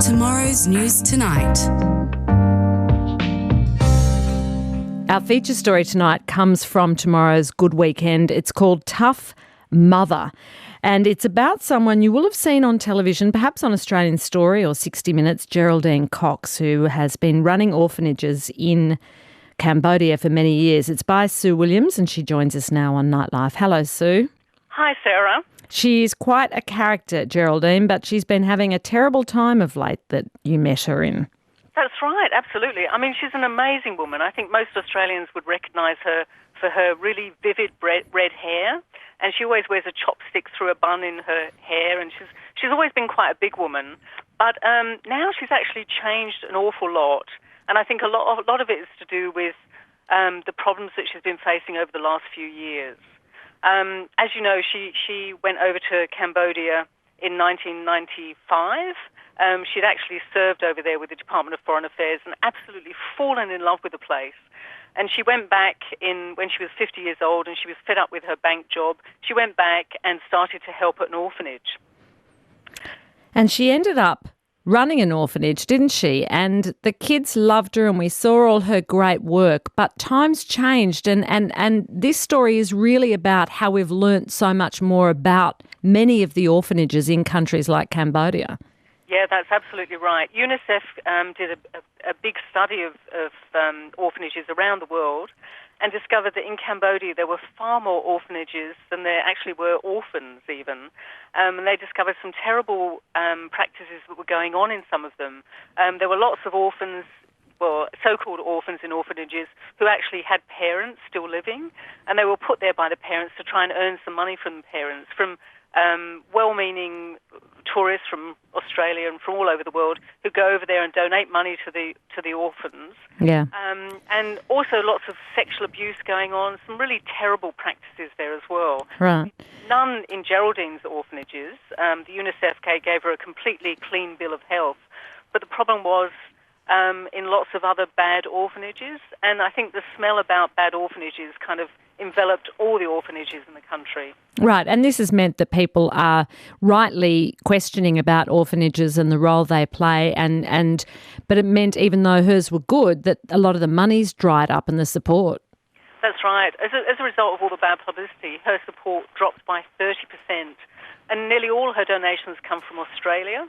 Tomorrow's News Tonight. Our feature story tonight comes from tomorrow's Good Weekend. It's called Tough Mother. And it's about someone you will have seen on television, perhaps on Australian Story or 60 Minutes, Geraldine Cox, who has been running orphanages in Cambodia for many years. It's by Sue Williams, and she joins us now on Nightlife. Hello, Sue. Hi, Sarah. She's quite a character, Geraldine, but she's been having a terrible time of late that you met her in. That's right, absolutely. I mean, she's an amazing woman. I think most Australians would recognise her for her really vivid red hair, and she always wears a chopstick through a bun in her hair, and she's always been quite a big woman. But now she's actually changed an awful lot, and I think a lot of it is to do with the problems that she's been facing over the last few years. As you know, she went over to Cambodia in 1995. She'd actually served over there with the Department of Foreign Affairs and absolutely fallen in love with the place. And she went back when she was 50 years old, and she was fed up with her bank job. She went back and started to help at an orphanage. And she ended up running an orphanage, didn't she? And the kids loved her, and we saw all her great work. But times changed, and this story is really about how we've learnt so much more about many of the orphanages in countries like Cambodia. Yeah, that's absolutely right. UNICEF did a big study of orphanages around the world and discovered that in Cambodia there were far more orphanages than there actually were orphans even. And they discovered some terrible practices that were going on in some of them. There were lots of orphans, well, so-called orphans in orphanages who actually had parents still living, and they were put there by the parents to try and earn some money from the parents, from well-meaning tourists from Australia and from all over the world who go over there and donate money to the orphans. Yeah. And also lots of sexual abuse going on, some really terrible practices there as well. Right. None in Geraldine's orphanages. The UNICEF gave her a completely clean bill of health. But the problem was in lots of other bad orphanages, and I think the smell about bad orphanages kind of enveloped all the orphanages in the country. Right, and this has meant that people are rightly questioning about orphanages and the role they play, but it meant, even though hers were good, that a lot of the money's dried up and the support. That's right. As a result of all the bad publicity, her support dropped by 30%, and nearly all her donations come from Australia.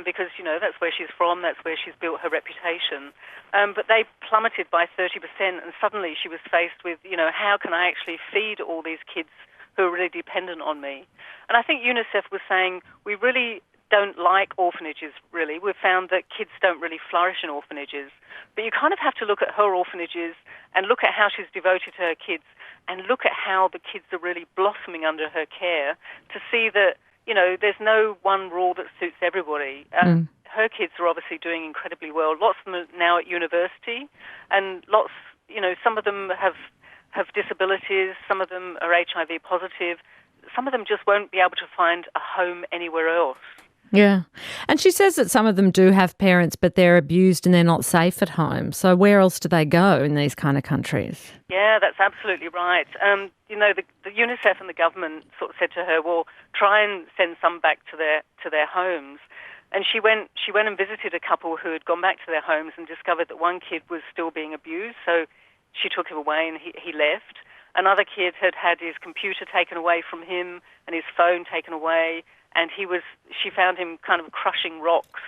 Because, you know, that's where she's from, that's where she's built her reputation. But they plummeted by 30%, and suddenly she was faced with, you know, how can I actually feed all these kids who are really dependent on me? And I think UNICEF was saying, we really don't like orphanages, really. We've found that kids don't really flourish in orphanages. But you kind of have to look at her orphanages and look at how she's devoted to her kids and look at how the kids are really blossoming under her care to see that, you know, there's no one rule that suits everybody. Her kids are obviously doing incredibly well. Lots of them are now at university, and lots, you know, some of them have disabilities, some of them are HIV positive, some of them just won't be able to find a home anywhere else. Yeah. And she says that some of them do have parents, but they're abused and they're not safe at home. So where else do they go in these kind of countries? Yeah, that's absolutely right. You know, the UNICEF and the government sort of said to her, well, try and send some back to their homes. And she went and visited a couple who had gone back to their homes and discovered that one kid was still being abused, so she took him away and he left. Another kid had had his computer taken away from him and his phone taken away, and she found him kind of crushing rocks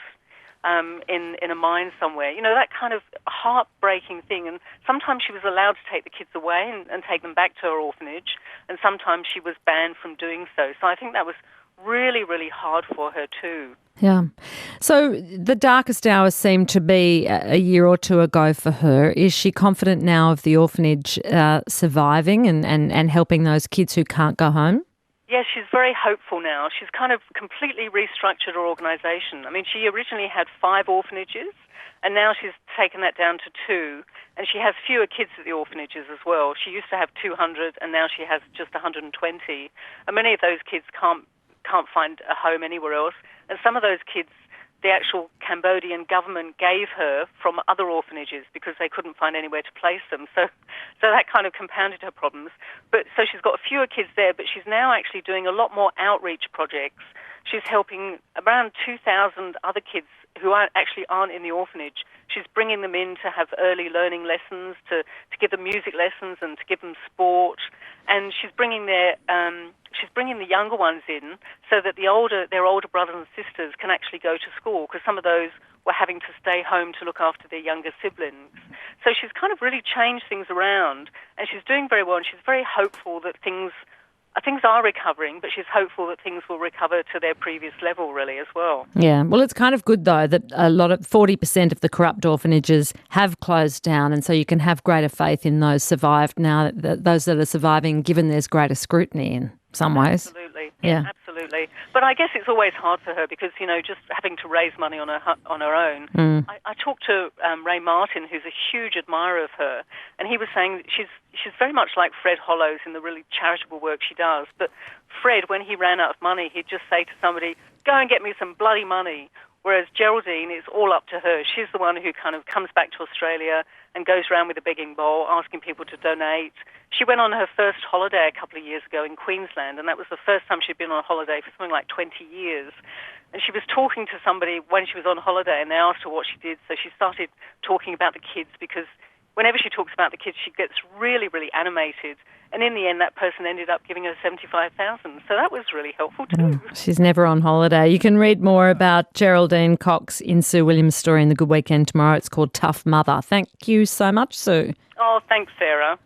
in a mine somewhere. You know, that kind of heartbreaking thing. And sometimes she was allowed to take the kids away and take them back to her orphanage, and sometimes she was banned from doing so. So I think that was really, really hard for her too. Yeah. So the darkest hours seem to be a year or two ago for her. Is she confident now of the orphanage surviving and helping those kids who can't go home? Yes, she's very hopeful now. She's kind of completely restructured her organisation. I mean, she originally had 5 orphanages, and now she's taken that down to 2, and she has fewer kids at the orphanages as well. She used to have 200, and now she has just 120. And many of those kids can't find a home anywhere else. And some of those kids, the actual Cambodian government gave her from other orphanages because they couldn't find anywhere to place them. So that kind of compounded her problems. But so she's got fewer kids there, but she's now actually doing a lot more outreach projects She's helping around 2,000 other kids who aren't in the orphanage. She's bringing them in to have early learning lessons, to give them music lessons and to give them sport. And she's bringing the younger ones in so that their older brothers and sisters can actually go to school, because some of those were having to stay home to look after their younger siblings. So she's kind of really changed things around, and she's doing very well, and she's very hopeful that things are recovering, but she's hopeful that things will recover to their previous level, really, as well. Yeah, well, it's kind of good, though, that 40% of the corrupt orphanages have closed down, and so you can have greater faith in those survived now, those that are surviving, given there's greater scrutiny in some ways. Absolutely. Yeah. Absolutely. But I guess it's always hard for her because, just having to raise money on her own. I talked to Ray Martin, who's a huge admirer of her, and he was saying that she's very much like Fred Hollows in the really charitable work she does. But Fred, when he ran out of money, he'd just say to somebody, go and get me some bloody money. Whereas Geraldine, it's all up to her. She's the one who kind of comes back to Australia and goes around with a begging bowl, asking people to donate. She went on her first holiday a couple of years ago in Queensland, and that was the first time she'd been on a holiday for something like 20 years. And she was talking to somebody when she was on holiday, and they asked her what she did. So she started talking about the kids, because whenever she talks about the kids, she gets really, really animated. And in the end, that person ended up giving her $75,000. So that was really helpful too. She's never on holiday. You can read more about Geraldine Cox in Sue Williams' story in The Good Weekend tomorrow. It's called Tough Mother. Thank you so much, Sue. Oh, thanks, Sarah.